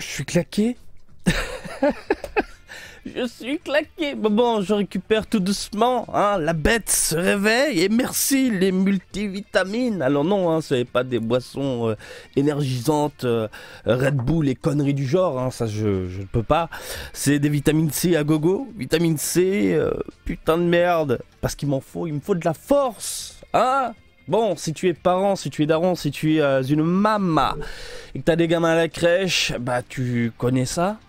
Je suis claqué. Je suis claqué. Bon, je récupère tout doucement. Hein. La bête se réveille et merci les multivitamines. Alors non, hein, ce n'est pas des boissons énergisantes, Red Bull et conneries du genre. Hein, ça, je ne peux pas. C'est des vitamines C à gogo. Vitamine C, putain de merde. Parce qu'il m'en faut. Il me faut de la force. Hein. Bon, si tu es parent, si tu es daron, si tu es une maman et que tu as des gamins à la crèche, bah tu connais ça.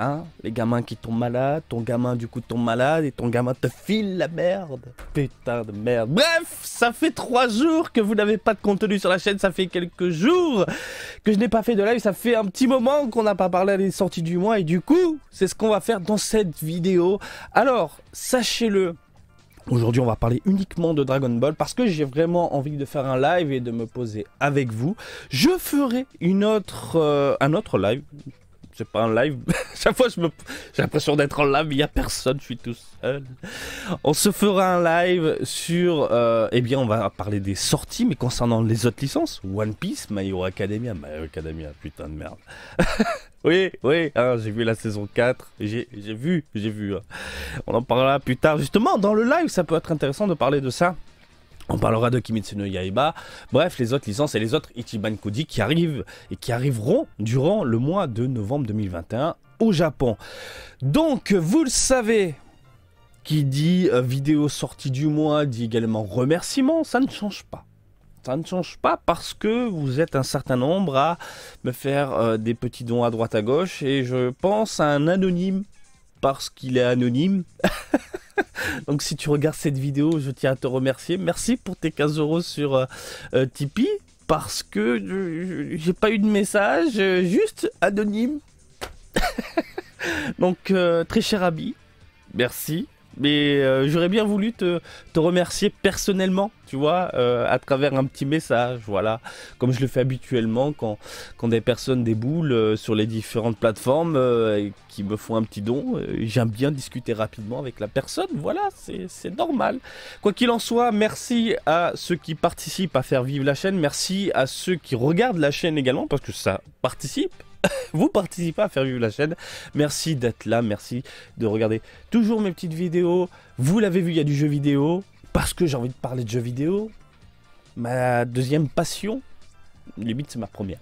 Hein, les gamins qui tombent malades, ton gamin du coup tombe malade et ton gamin te file la merde. Putain de merde. Bref, ça fait 3 jours que vous n'avez pas de contenu sur la chaîne, ça fait quelques jours que je n'ai pas fait de live, ça fait un petit moment qu'on n'a pas parlé des sorties du mois et du coup, c'est ce qu'on va faire dans cette vidéo. Alors, sachez-le, aujourd'hui on va parler uniquement de Dragon Ball parce que j'ai vraiment envie de faire un live et de me poser avec vous. Je ferai un autre live. C'est pas un live. Chaque fois, j'ai l'impression d'être en live, il n'y a personne, je suis tout seul. On se fera un live sur... eh bien, on va parler des sorties, mais concernant les autres licences. One Piece, My Hero Academia. My Hero Academia, putain de merde. Oui, hein, j'ai vu la saison 4. J'ai vu. Hein. On en parlera plus tard. Justement, dans le live, ça peut être intéressant de parler de ça. On parlera de Kimetsu no Yaiba, bref, les autres licences et les autres Ichiban Kuji qui arrivent et qui arriveront durant le mois de novembre 2021 au Japon. Donc, vous le savez, qui dit vidéo sortie du mois, dit également remerciement, ça ne change pas. Ça ne change pas parce que vous êtes un certain nombre à me faire des petits dons à droite à gauche et je pense à un anonyme parce qu'il est anonyme. Donc si tu regardes cette vidéo, je tiens à te remercier. Merci pour tes 15 € sur Tipeee. Parce que j'ai pas eu de message, juste anonyme. Donc très cher ami, merci. Mais j'aurais bien voulu te remercier personnellement, tu vois, à travers un petit message, voilà. Comme je le fais habituellement quand des personnes déboulent sur les différentes plateformes et qui me font un petit don. J'aime bien discuter rapidement avec la personne, voilà, c'est normal. Quoi qu'il en soit, merci à ceux qui participent à faire vivre la chaîne. Merci à ceux qui regardent la chaîne également, parce que ça participe. Vous participez à faire vivre la chaîne. Merci d'être là, merci de regarder toujours mes petites vidéos. Vous l'avez vu, il y a du jeu vidéo. Parce que j'ai envie de parler de jeux vidéo. Ma deuxième passion, limite c'est ma première.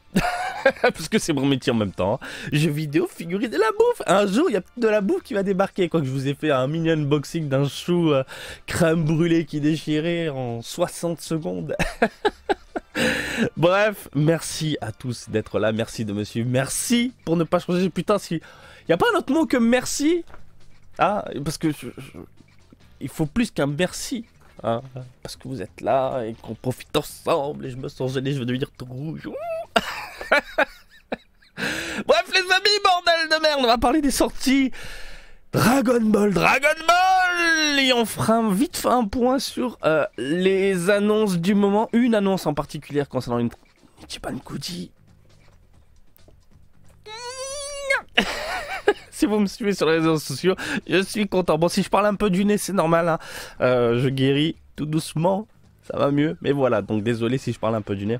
Parce que c'est mon métier en même temps. Jeux vidéo, figurines de la bouffe. Un jour, il y a de la bouffe qui va débarquer. Quoique je vous ai fait un mini unboxing d'un chou crème brûlée qui déchirait en 60 secondes. Bref, merci à tous d'être là, merci de me suivre, merci pour ne pas changer, putain, si... Y a pas un autre mot que merci? Ah, parce que il faut plus qu'un merci, hein, parce que vous êtes là et qu'on profite ensemble et je me sens gêné, je veux devenir tout rouge. Bref les amis, bordel de merde, on va parler des sorties Dragon Ball et on fera vite fait un point sur les annonces du moment. Une annonce en particulier concernant une Ichiban Kuji. Si vous me suivez sur les réseaux sociaux, je suis content. Bon, si je parle un peu du nez, c'est normal, hein. Je guéris tout doucement, ça va mieux. Mais voilà, donc désolé si je parle un peu du nez.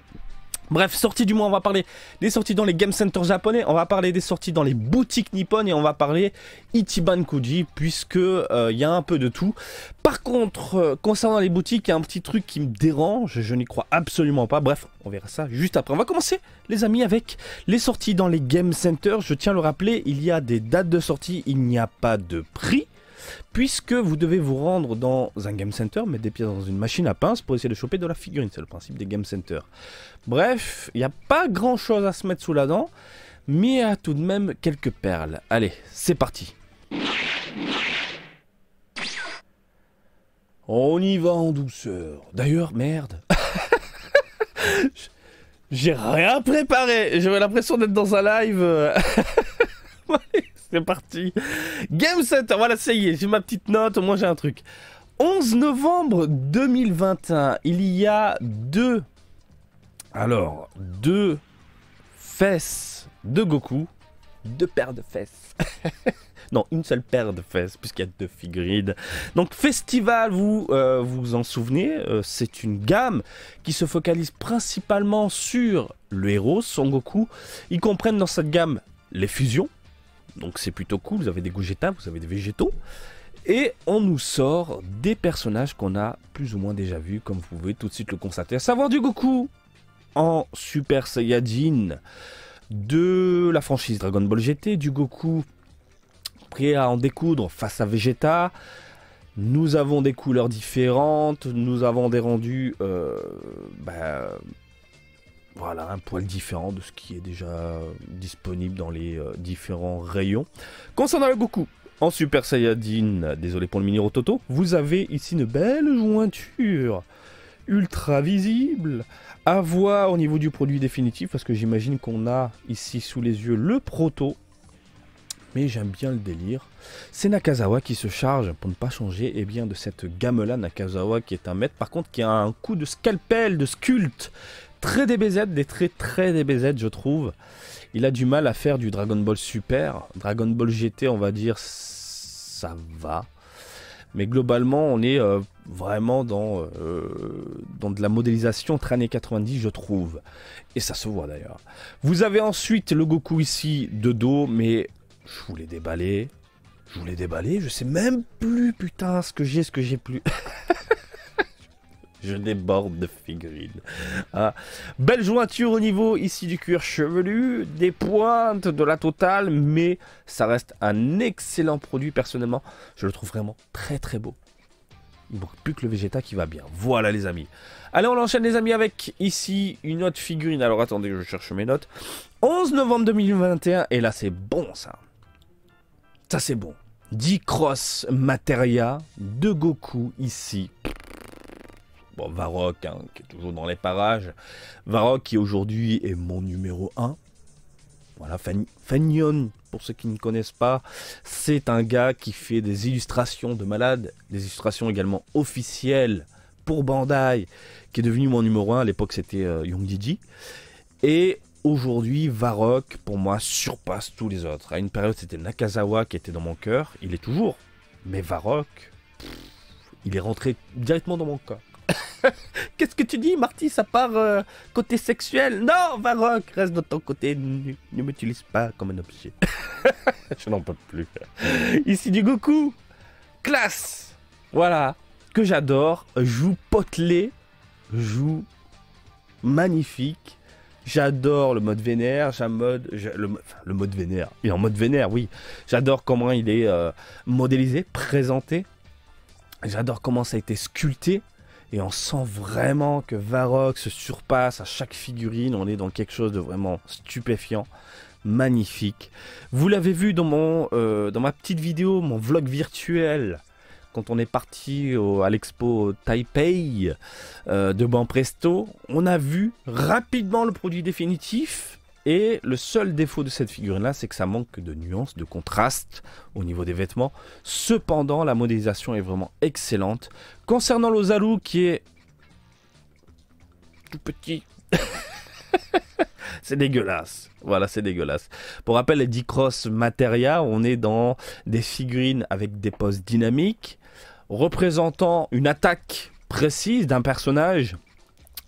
Bref, sorties du mois, on va parler des sorties dans les game centers japonais, on va parler des sorties dans les boutiques nippones et on va parler Ichiban Kuji puisque y a un peu de tout. Par contre, concernant les boutiques, il y a un petit truc qui me dérange, je n'y crois absolument pas. Bref, on verra ça juste après. On va commencer, les amis, avec les sorties dans les game centers. Je tiens à le rappeler, il y a des dates de sortie, il n'y a pas de prix. Puisque vous devez vous rendre dans un game center, mettre des pièces dans une machine à pince pour essayer de choper de la figurine. C'est le principe des game centers. Bref, il n'y a pas grand chose à se mettre sous la dent, mais il y a tout de même quelques perles. Allez, c'est parti. On y va en douceur. D'ailleurs, merde. J'ai rien préparé. J'avais l'impression d'être dans un live. C'est parti. Game Center, voilà, ça y est, j'ai ma petite note, moi j'ai un truc. 11 novembre 2021, il y a deux fesses de Goku, 2 paires de fesses. Non, une seule paire de fesses, puisqu'il y a 2 figurines. Donc, Festival, vous vous en souvenez, c'est une gamme qui se focalise principalement sur le héros, Son Goku. Ils comprennent dans cette gamme les fusions. Donc c'est plutôt cool, vous avez des Gogeta, vous avez des végétaux. Et on nous sort des personnages qu'on a plus ou moins déjà vus, comme vous pouvez tout de suite le constater. À savoir du Goku en Super Saiyajin de la franchise Dragon Ball GT, du Goku prêt à en découdre face à Vegeta. Nous avons des couleurs différentes, nous avons des rendus, voilà, un poil différent de ce qui est déjà disponible dans les différents rayons. Concernant le Goku en Super Saiyajin, désolé pour le mini Rototo, vous avez ici une belle jointure ultra visible à voir au niveau du produit définitif, parce que j'imagine qu'on a ici sous les yeux le proto. Mais j'aime bien le délire. C'est Nakazawa qui se charge, pour ne pas changer, de cette gamme-là. Nakazawa qui est un maître, par contre, qui a un coup de scalpel, de sculpte, très DBZ, des traits très DBZ, je trouve. Il a du mal à faire du Dragon Ball Super. Dragon Ball GT, on va dire, ça va. Mais globalement, on est vraiment dans de la modélisation très années 90, je trouve. Et ça se voit d'ailleurs. Vous avez ensuite le Goku ici de dos, mais je vous l'ai déballé. Je sais même plus, putain, ce que j'ai plus. Je déborde de figurines. Ah. Belle jointure au niveau ici du cuir chevelu, des pointes, de la totale, mais ça reste un excellent produit personnellement. Je le trouve vraiment très très beau. Il ne manque plus que le Vegeta qui va bien. Voilà les amis. Allez, on enchaîne les amis avec ici une autre figurine. Alors attendez, je cherche mes notes. 11 novembre 2021, et là c'est bon ça. Ça c'est bon. Dicross Materia de Goku ici. Bon, Varrock, hein, qui est toujours dans les parages. Varrock qui aujourd'hui est mon numéro 1. Voilà, Fagnon, pour ceux qui ne connaissent pas, c'est un gars qui fait des illustrations de malade, des illustrations également officielles pour Bandai, qui est devenu mon numéro 1. À l'époque, c'était Young Didi. Et aujourd'hui, Varrock, pour moi, surpasse tous les autres. À une période, c'était Nakazawa qui était dans mon cœur. Il est toujours. Mais Varrock, il est rentré directement dans mon cœur. Qu'est-ce que tu dis, Marty? Ça part côté sexuel? Non, Varrock, reste de ton côté. Ne m'utilise pas comme un objet. Je n'en peux plus. Ici du Goku. Classe. Voilà. Que j'adore. Joue potelé. Joue magnifique. J'adore le mode vénère. Le mode vénère. Il est en mode vénère, oui. J'adore comment il est modélisé, présenté. J'adore comment ça a été sculpté. Et on sent vraiment que Varrock se surpasse à chaque figurine. On est dans quelque chose de vraiment stupéfiant, magnifique. Vous l'avez vu dans ma petite vidéo, mon vlog virtuel, quand on est parti à l'expo Taipei de Banpresto. On a vu rapidement le produit définitif. Et le seul défaut de cette figurine-là, c'est que ça manque de nuances, de contraste au niveau des vêtements. Cependant, la modélisation est vraiment excellente. Concernant l'Ozaru, qui est tout petit, c'est dégueulasse. Voilà, c'est dégueulasse. Pour rappel, les Dicross Materia, on est dans des figurines avec des poses dynamiques, représentant une attaque précise d'un personnage.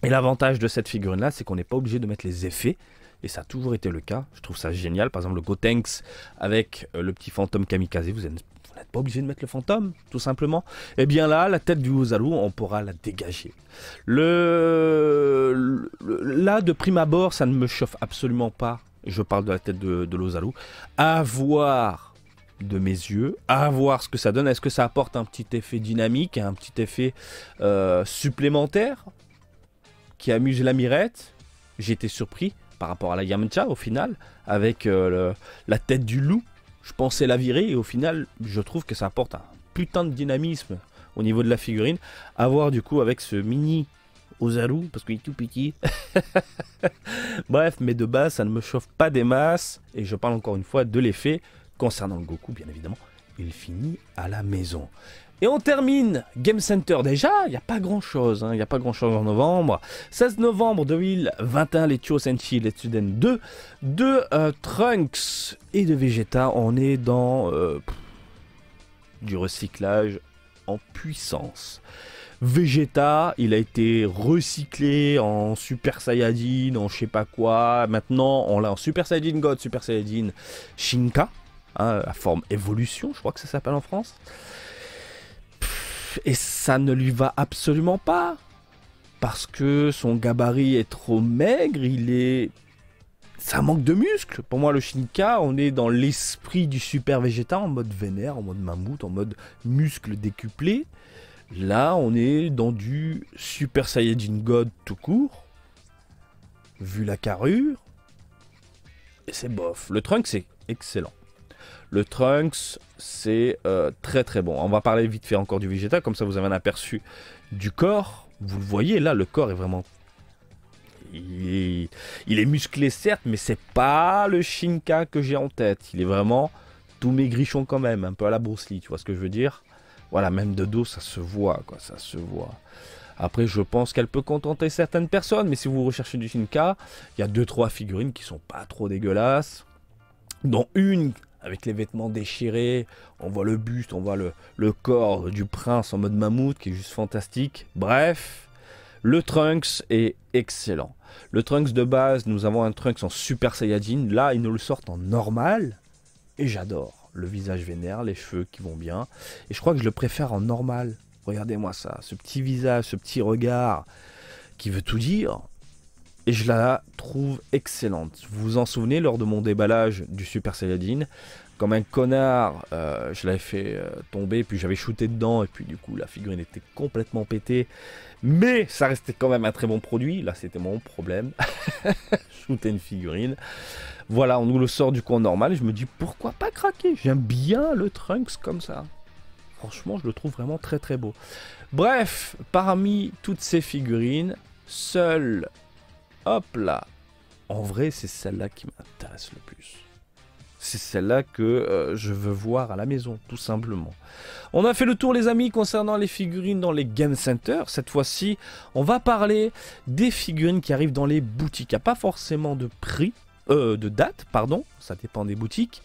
Et l'avantage de cette figurine-là, c'est qu'on n'est pas obligé de mettre les effets. Et ça a toujours été le cas. Je trouve ça génial. Par exemple, le Gotenks avec le petit fantôme kamikaze. Vous n'êtes pas obligé de mettre le fantôme, tout simplement. Et bien là, la tête du Ozaru, on pourra la dégager. Là, de prime abord, ça ne me chauffe absolument pas. Je parle de la tête de l'Ozaru. À voir de mes yeux, à voir ce que ça donne. Est-ce que ça apporte un petit effet dynamique, un petit effet supplémentaire qui amuse la mirette? J'ai été surpris par rapport à la Yamcha au final, avec la tête du loup. Je pensais la virer et au final, je trouve que ça apporte un putain de dynamisme au niveau de la figurine. À voir du coup avec ce mini Ozaru, parce qu'il est tout petit. Bref, mais de base, ça ne me chauffe pas des masses. Et je parle encore une fois de l'effet. Concernant le Goku, bien évidemment, il finit à la maison. Et on termine Game Center. Déjà, il n'y a pas grand chose. Il n'y a pas grand chose en novembre. 16 novembre 2021, les Chosenshi, les Tsuden 2, de Trunks et de Vegeta. On est dans du recyclage en puissance. Vegeta, il a été recyclé en Super Saiyajin, en je sais pas quoi. Maintenant, on l'a en Super Saiyajin God, Super Saiyajin Shinka, hein, la forme évolution, je crois que ça s'appelle en France. Et ça ne lui va absolument pas. Parce que son gabarit est trop maigre, ça manque de muscles. Pour moi, le Shinka, on est dans l'esprit du Super Vegeta, en mode vénère, en mode mammouth, en mode muscle décuplé. Là, on est dans du Super Saiyajin God tout court. Vu la carrure. Et c'est bof. Le Trunks, c'est excellent. Le Trunks, c'est très très bon. On va parler vite fait encore du Vegeta, comme ça vous avez un aperçu du corps. Vous le voyez, là, le corps est vraiment... Il est musclé, certes, mais c'est pas le Shinka que j'ai en tête. Il est vraiment tout maigrichon quand même, un peu à la Bruce Lee, tu vois ce que je veux dire? Voilà, même de dos, ça se voit, quoi, ça se voit. Après, je pense qu'elle peut contenter certaines personnes, mais si vous recherchez du Shinka, il y a 2-3 figurines qui sont pas trop dégueulasses. Dont une, avec les vêtements déchirés, on voit le buste, on voit le corps du prince en mode mammouth, qui est juste fantastique. Bref... Le Trunks est excellent. Le Trunks de base, nous avons un Trunks en Super Saiyajin. Là, ils nous le sortent en normal. Et j'adore. Le visage vénère, les cheveux qui vont bien. Et je crois que je le préfère en normal. Regardez-moi ça. Ce petit visage, ce petit regard qui veut tout dire. Et je la trouve excellente. Vous vous en souvenez, lors de mon déballage du Super Saiyajin, comme un connard, je l'avais fait tomber, puis j'avais shooté dedans, et puis du coup la figurine était complètement pétée. Mais ça restait quand même un très bon produit. Là, c'était mon problème. Shooter une figurine. Voilà, on nous le sort du coup en normal. Et je me dis, pourquoi pas craquer? J'aime bien le Trunks comme ça. Franchement, je le trouve vraiment très très beau. Bref, parmi toutes ces figurines, seule, hop là, en vrai, c'est celle-là qui m'intéresse le plus. C'est celle-là que je veux voir à la maison, tout simplement. On a fait le tour, les amis, concernant les figurines dans les Game Center. Cette fois-ci, on va parler des figurines qui arrivent dans les boutiques. Il n'y a pas forcément de prix, de date, pardon. Ça dépend des boutiques.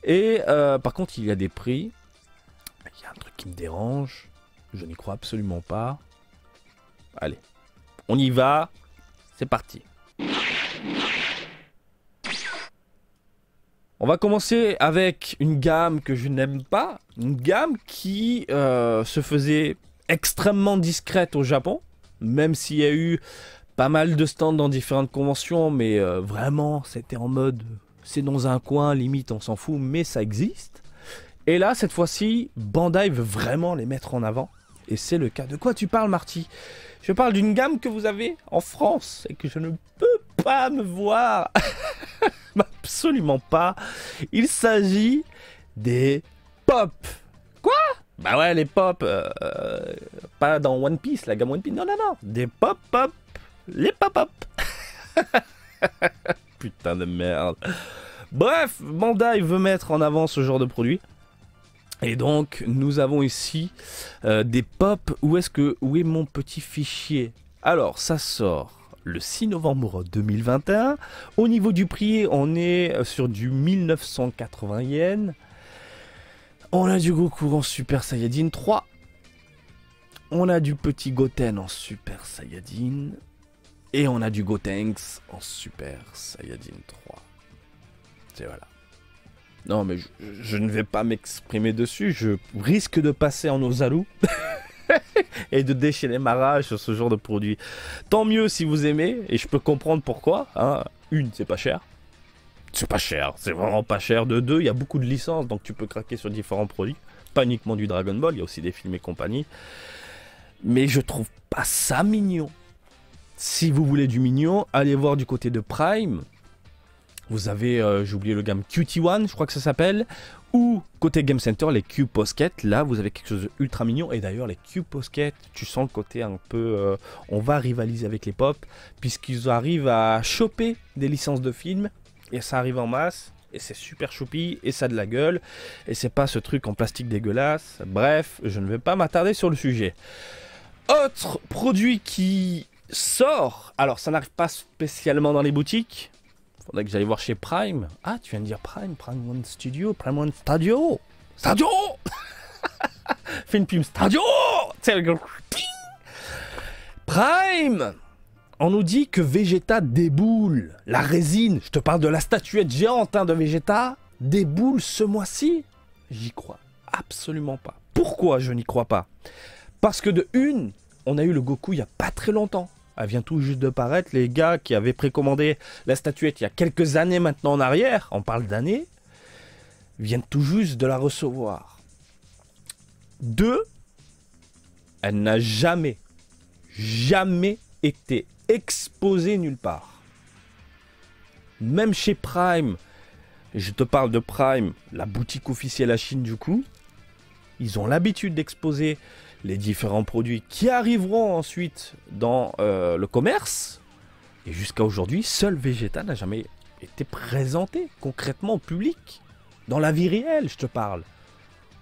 Et par contre, il y a des prix. Il y a un truc qui me dérange. Je n'y crois absolument pas. Allez, on y va. C'est parti. On va commencer avec une gamme que je n'aime pas, une gamme qui se faisait extrêmement discrète au Japon, même s'il y a eu pas mal de stands dans différentes conventions, mais vraiment c'était en mode c'est dans un coin, limite on s'en fout, mais ça existe. Et là, cette fois-ci, Bandai veut vraiment les mettre en avant, et c'est le cas. De quoi tu parles, Marty? Je parle d'une gamme que vous avez en France et que je ne peux pas me voir. Absolument pas. Il s'agit des pop. Quoi? Bah ouais, les pop. Pas dans One Piece, la gamme One Piece. Non, non, non. Des pop-pop. Les pop-pop. Putain de merde. Bref, Bandai veut mettre en avant ce genre de produit. Et donc, nous avons ici des pop. Où est mon petit fichier? Alors, ça sort le 6 novembre 2021. Au niveau du prix, on est sur du 1980 yens. On a du Goku en Super Saiyajin 3. On a du petit Goten en Super Saiyajin. Et on a du Gotenks en Super Saiyajin 3. C'est voilà. Non, mais je ne vais pas m'exprimer dessus. Je risque de passer en Ozaru. Et de déchaîner ma rage sur ce genre de produit. Tant mieux si vous aimez, et je peux comprendre pourquoi. Hein. Une, c'est pas cher. C'est pas cher, c'est vraiment pas cher. De deux, il y a beaucoup de licences, donc tu peux craquer sur différents produits. Pas uniquement du Dragon Ball, il y a aussi des films et compagnie. Mais je trouve pas ça mignon. Si vous voulez du mignon, allez voir du côté de Prime. Vous avez, j'ai oublié le gamme Cutie One, je crois que ça s'appelle. Ou côté Game Center, les Q-Posket. Là, vous avez quelque chose de ultra mignon. Et d'ailleurs, les Q-Posket, tu sens le côté un peu... on va rivaliser avec les pop. Puisqu'ils arrivent à choper des licences de films. Et ça arrive en masse. Et c'est super choupi. Et ça a de la gueule. Et c'est pas ce truc en plastique dégueulasse. Bref, je ne vais pas m'attarder sur le sujet. Autre produit qui sort. Alors, ça n'arrive pas spécialement dans les boutiques. Faudrait que j'aille voir chez Prime. Ah, tu viens de dire Prime, Prime One Studio, Prime One Stadio. Stadio. Fais une pub Stadio. C'est le Prime! On nous dit que Vegeta déboule. La résine, je te parle de la statuette géante de Vegeta, déboule ce mois-ci. J'y crois absolument pas. Pourquoi je n'y crois pas? Parce que de une, on a eu le Goku il n'y a pas très longtemps. Elle vient tout juste de paraître. Les gars qui avaient précommandé la statuette il y a quelques années maintenant en arrière, on parle d'années, viennent tout juste de la recevoir. Deux, elle n'a jamais été exposée nulle part. Même chez Prime, je te parle de Prime, la boutique officielle à Shinjuku, ils ont l'habitude d'exposer les différents produits qui arriveront ensuite dans le commerce. Et jusqu'à aujourd'hui, seul Vegeta n'a jamais été présenté concrètement au public. Dans la vie réelle, je te parle.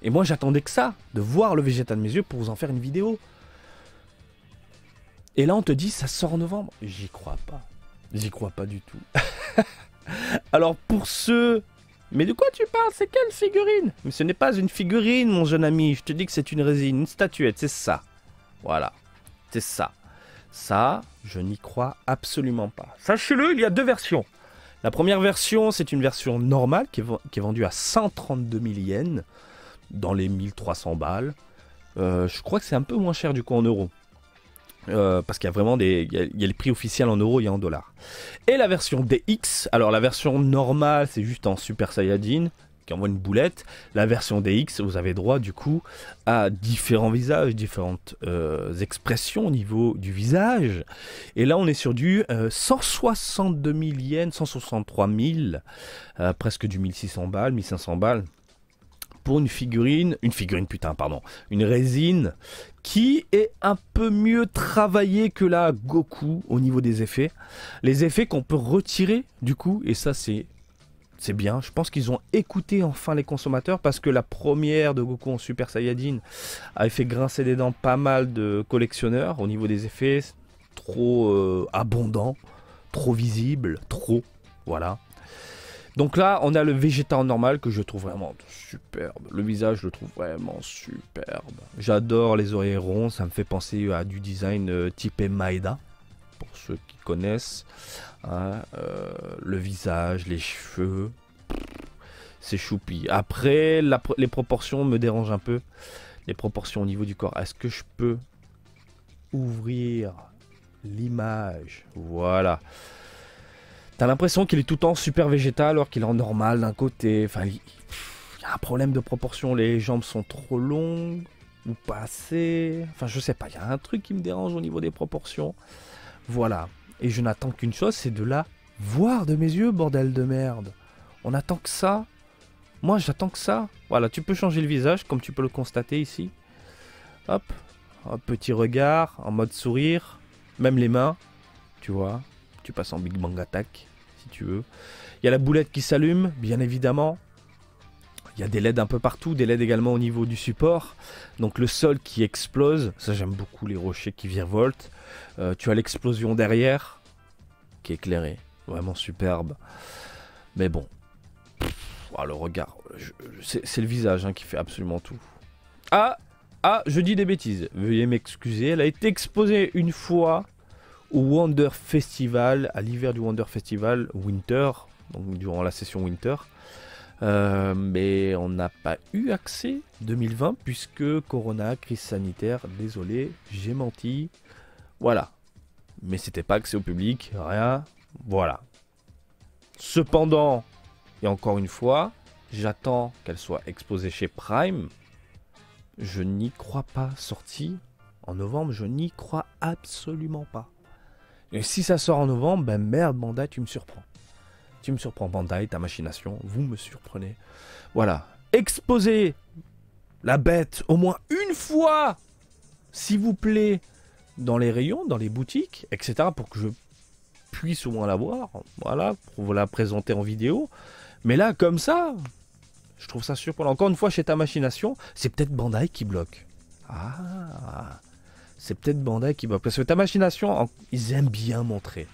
Et moi, j'attendais que ça, de voir le Vegeta de mes yeux pour vous en faire une vidéo. Et là, on te dit, ça sort en novembre. J'y crois pas. J'y crois pas du tout. Alors, pour ceux... Mais de quoi tu parles? C'est quelle figurine? Mais ce n'est pas une figurine, mon jeune ami. Je te dis que c'est une résine, une statuette. C'est ça. Voilà. C'est ça. Ça, je n'y crois absolument pas. Sachez-le, il y a deux versions. La première version, c'est une version normale qui est vendue à 132 000 yens. Dans les 1300 balles. Je crois que c'est un peu moins cher du coup en euros. Parce qu'il y a vraiment il y a les prix officiels en euros et en dollars. Et la version DX, alors la version normale c'est juste en Super Saiyajin qui envoie une boulette. La version DX, vous avez droit du coup à différents visages, différentes expressions au niveau du visage. Et là on est sur du 162 000 yens, 163 000, presque du 1600 balles, 1500 balles. Pour une résine qui est un peu mieux travaillée que la Goku au niveau des effets. Les effets qu'on peut retirer du coup, et ça c'est bien. Je pense qu'ils ont écouté enfin les consommateurs parce que la première de Goku en Super Saiyajin avait fait grincer des dents pas mal de collectionneurs au niveau des effets. Trop abondant, trop visible, trop, voilà. Donc là, on a le Vegeta en normal que je trouve vraiment superbe. Le visage, je le trouve vraiment superbe. J'adore les oreilles rondes, ça me fait penser à du design type Maeda, pour ceux qui connaissent. Hein, le visage, les cheveux, c'est choupi. Après, les proportions me dérangent un peu. Les proportions au niveau du corps. Est-ce que je peux ouvrir l'image? Voilà. T'as l'impression qu'il est tout le temps super Vegeta alors qu'il est en normal d'un côté. Enfin, il y a un problème de proportion. Les jambes sont trop longues ou pas assez. Enfin, je sais pas. Il y a un truc qui me dérange au niveau des proportions. Voilà. Et je n'attends qu'une chose, c'est de la voir de mes yeux, bordel de merde. On attend que ça. Moi, j'attends que ça. Voilà, tu peux changer le visage comme tu peux le constater ici. Hop. Un petit regard en mode sourire. Même les mains. Tu vois. Tu passes en Big Bang Attack, si tu veux. Il y a la boulette qui s'allume, bien évidemment. Il y a des LED un peu partout, des LED également au niveau du support. Donc le sol qui explose, ça j'aime beaucoup les rochers qui virevoltent. Tu as l'explosion derrière, qui est éclairée, vraiment superbe. Mais bon, le regard, c'est le visage qui fait absolument tout. Ah, je dis des bêtises, veuillez m'excuser, elle a été exposée une fois au Wonder Festival, à l'hiver du Wonder Festival Winter, donc durant la session Winter. Mais on n'a pas eu accès 2020 puisque Corona, crise sanitaire, désolé, j'ai menti. Voilà. Mais c'était pas accès au public, rien. Voilà. Cependant, et encore une fois, j'attends qu'elle soit exposée chez Prime. Je n'y crois pas. Sortie en novembre, je n'y crois absolument pas. Et si ça sort en novembre, ben merde Bandai, tu me surprends. Tu me surprends Bandai, ta machination, vous me surprenez. Voilà, exposez la bête au moins une fois, s'il vous plaît, dans les rayons, dans les boutiques, etc. pour que je puisse au moins la voir, voilà, pour vous la présenter en vidéo. Mais là, comme ça, je trouve ça surprenant. Encore une fois, chez ta machination, c'est peut-être Bandai qui bloque. Ah, c'est peut-être Bandai qui bloque. Parce que ta machination, ils aiment bien montrer.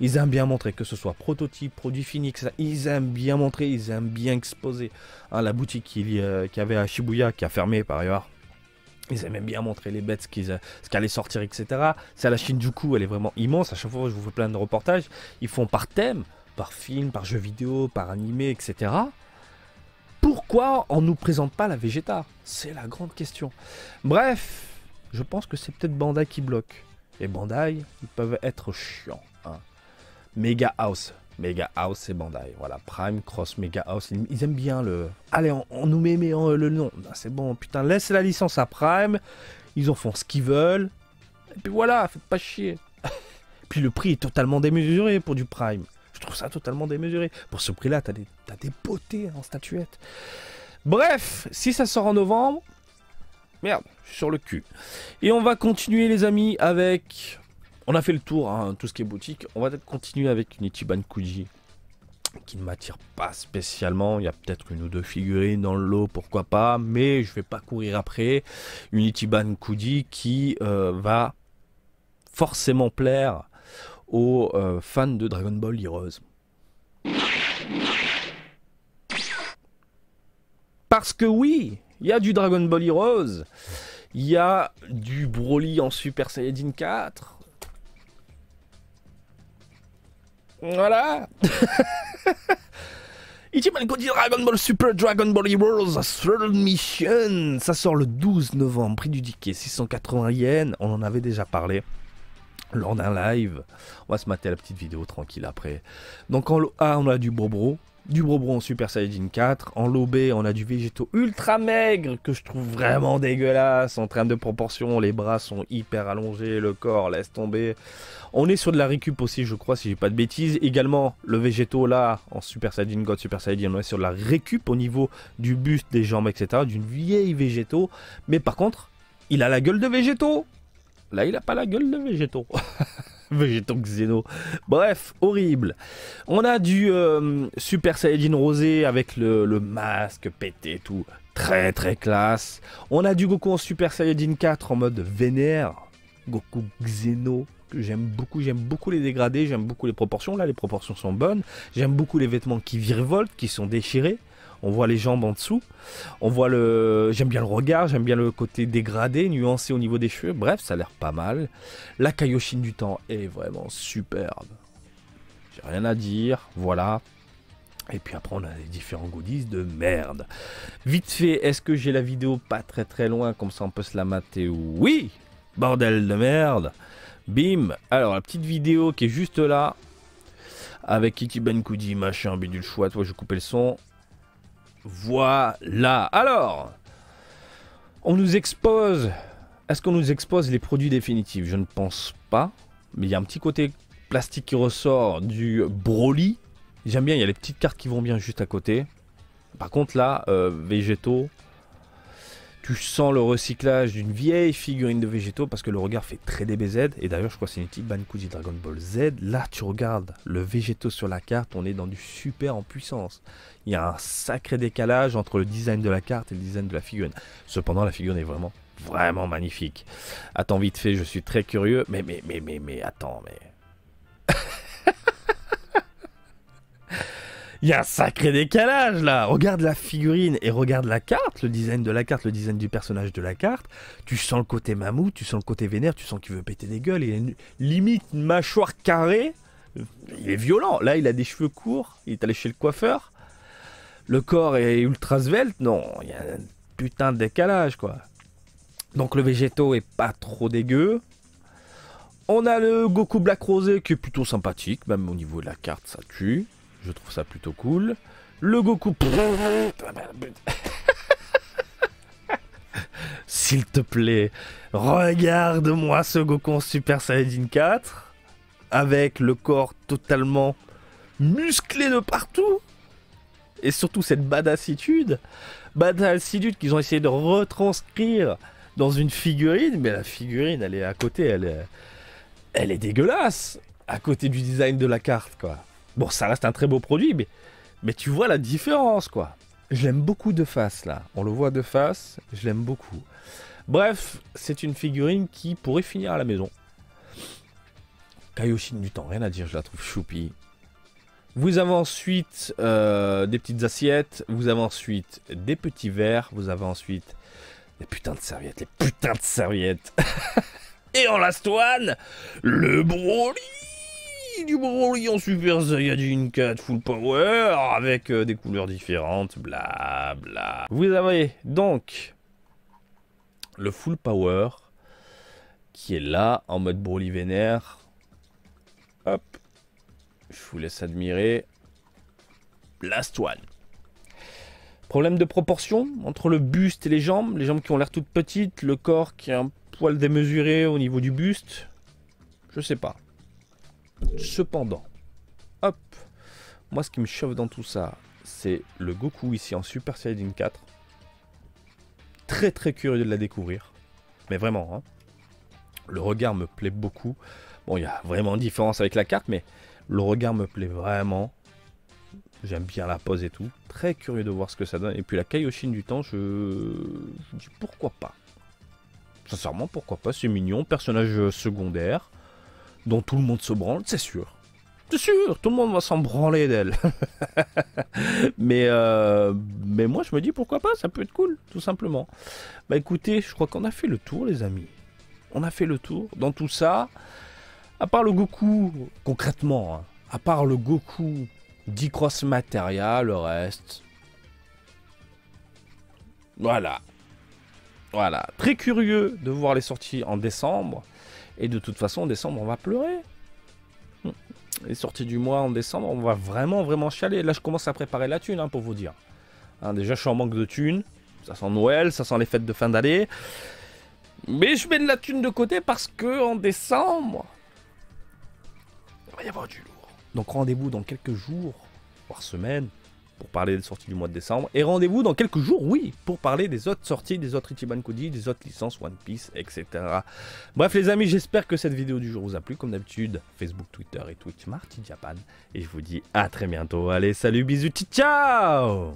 Ils aiment bien montrer, que ce soit prototype, produit fini, etc. Ils aiment bien montrer, ils aiment bien exposer. Hein, la boutique qu'il y avait à Shibuya, qui a fermé par ailleurs, Ils aimaient bien montrer les bêtes, ce qu'allait sortir, etc. C'est à la Shinjuku, elle est vraiment immense. À chaque fois, je vous fais plein de reportages. Ils font par thème, par film, par jeu vidéo, par animé, etc. Pourquoi on ne nous présente pas la Vegeta? C'est la grande question. Bref, je pense que c'est peut-être Bandai qui bloque. Et Bandai, ils peuvent être chiants. Hein. Mega House. Mega House, c'est Bandai. Voilà, Prime, Cross, Mega House. Ils aiment bien le... Allez, on nous met le nom. C'est bon, putain, laisse la licence à Prime. Ils en font ce qu'ils veulent. Et puis voilà, faites pas chier. Puis le prix est totalement démesuré pour du Prime. Je trouve ça totalement démesuré. Pour ce prix-là, t'as des beautés en statuettes. Bref, si ça sort en novembre... Merde, je suis sur le cul. Et on va continuer, les amis, avec... On a fait le tour, hein, tout ce qui est boutique. On va peut-être continuer avec une Ichiban Kuji qui ne m'attire pas spécialement. Il y a peut-être une ou deux figurines dans le lot, pourquoi pas. Mais je ne vais pas courir après. Une Ichiban Kuji qui va forcément plaire aux fans de Dragon Ball Heroes. Parce que oui, il y a du Dragon Ball Heroes. Il y a du Broly en Super Saiyajin 4. Voilà. Ichiban Kuji Dragon Ball Super Dragon Ball Heroes Third Mission. Ça sort le 12 novembre. Prix du ticket 680 yens. On en avait déjà parlé lors d'un live. On va se mater la petite vidéo tranquille après. Donc en lot A, on a du Bobro. Du Bobro en Super Saiyajin 4. En lot B, on a du Végéto ultra maigre que je trouve vraiment dégueulasse. En termes de proportion, les bras sont hyper allongés, le corps laisse tomber. On est sur de la récup aussi, je crois, si j'ai pas de bêtises. Également, le Végéto là, en Super Saiyajin God, Super Saiyajin, on est sur de la récup au niveau du buste, des jambes, etc. D'une vieille Végéto. Mais par contre, il a la gueule de Végéto. Là, il a pas la gueule de Végéto. Végéto Xeno. Bref, horrible. On a du Super Saiyajin rosé avec le masque pété, tout. Très très classe. On a du Goku en Super Saiyajin 4 en mode vénère. Goku Xeno, que j'aime beaucoup les dégradés, j'aime beaucoup les proportions. Là, les proportions sont bonnes. J'aime beaucoup les vêtements qui virevoltent, qui sont déchirés. On voit les jambes en dessous. On voit le... J'aime bien le regard, j'aime bien le côté dégradé, nuancé au niveau des cheveux. Bref, ça a l'air pas mal. La Kaioshin du temps est vraiment superbe. J'ai rien à dire, voilà. Et puis après, on a les différents goodies de merde. Vite fait, est-ce que j'ai la vidéo pas très loin, comme ça on peut se la mater? Oui! Bordel de merde! Bim! Alors, la petite vidéo qui est juste là, avec Ichiban Kuji, machin, bidule chouette. Ouais, je vais couper le son. Voilà. Alors, on nous expose. Est-ce qu'on nous expose les produits définitifs? Je ne pense pas. Mais il y a un petit côté plastique qui ressort du Broly. J'aime bien, il y a les petites cartes qui vont bien juste à côté. Par contre là, Végéto, tu sens le recyclage d'une vieille figurine de Végéto parce que le regard fait très DBZ. Et d'ailleurs, je crois que c'est une Ichiban Kuji Dragon Ball Z. Là, tu regardes le Végéto sur la carte, on est dans du super en puissance. Il y a un sacré décalage entre le design de la carte et le design de la figurine. Cependant, la figurine est vraiment magnifique. Attends, vite fait, je suis très curieux. Mais attends, mais... Il y a un sacré décalage là. Regarde la figurine et regarde la carte, le design de la carte, le design du personnage de la carte. Tu sens le côté mammouth, tu sens le côté vénère, tu sens qu'il veut péter des gueules. Il a limite une mâchoire carrée. Il est violent. Là, il a des cheveux courts. Il est allé chez le coiffeur. Le corps est ultra svelte. Non, il y a un putain de décalage quoi. Donc le Végéto est pas trop dégueu. On a le Goku Black Rosé qui est plutôt sympathique, même au niveau de la carte, ça tue. Je trouve ça plutôt cool. Le Goku... S'il te plaît, regarde-moi ce Goku en Super Saiyajin 4. Avec le corps totalement musclé de partout. Et surtout cette badassitude. Badassitude qu'ils ont essayé de retranscrire dans une figurine. Mais la figurine, elle est à côté, elle est dégueulasse. À côté du design de la carte, quoi. Bon, ça reste un très beau produit, mais tu vois la différence, quoi. Je l'aime beaucoup de face, là. On le voit de face, je l'aime beaucoup. Bref, c'est une figurine qui pourrait finir à la maison. Kaioshin du temps, rien à dire, je la trouve choupi. Vous avez ensuite des petites assiettes, vous avez ensuite des petits verres, vous avez ensuite Les putains de serviettes, les putains de serviettes. Et en last one, le Broly. Du Broly en Super Saiyajin 4 Full Power avec des couleurs différentes, bla bla. Vous avez donc le Full Power qui est là en mode Broly vénère. Hop, je vous laisse admirer. Last one. Problème de proportion entre le buste et les jambes qui ont l'air toutes petites, le corps qui est un poil démesuré au niveau du buste. Je sais pas. Cependant, hop, moi ce qui me chauffe dans tout ça, c'est le Goku ici en Super Saiyajin 4. Très très curieux de la découvrir. Mais vraiment, hein. Le regard me plaît beaucoup. Bon, il y a vraiment une différence avec la carte, mais le regard me plaît vraiment. J'aime bien la pose et tout. Très curieux de voir ce que ça donne. Et puis la Kaioshin du temps, je dis pourquoi pas. Sincèrement, pourquoi pas. C'est mignon. Personnage secondaire dont tout le monde se branle, c'est sûr. C'est sûr, tout le monde va s'en branler d'elle. mais moi, je me dis pourquoi pas, ça peut être cool, tout simplement. Bah écoutez, je crois qu'on a fait le tour, les amis. On a fait le tour. Dans tout ça, à part le Goku, concrètement, hein, à part le Goku d'Icross Materia, le reste... Voilà. Voilà. Très curieux de voir les sorties en décembre. Et de toute façon, en décembre, on va pleurer. Les sorties du mois en décembre, on va vraiment chialer. Là, je commence à préparer la thune, hein, pour vous dire. Hein, déjà, je suis en manque de thune. Ça sent Noël, ça sent les fêtes de fin d'année. Mais je mets de la thune de côté parce que en décembre, il va y avoir du lourd. Donc rendez-vous dans quelques jours, voire semaines, pour parler des sorties du mois de décembre. Et rendez-vous dans quelques jours, oui, pour parler des autres sorties, des autres Ichiban Kodi, des autres licences One Piece, etc. Bref les amis, j'espère que cette vidéo du jour vous a plu. Comme d'habitude, Facebook, Twitter et Twitch, Marty Japan. Et je vous dis à très bientôt. Allez, salut, bisous, ciao.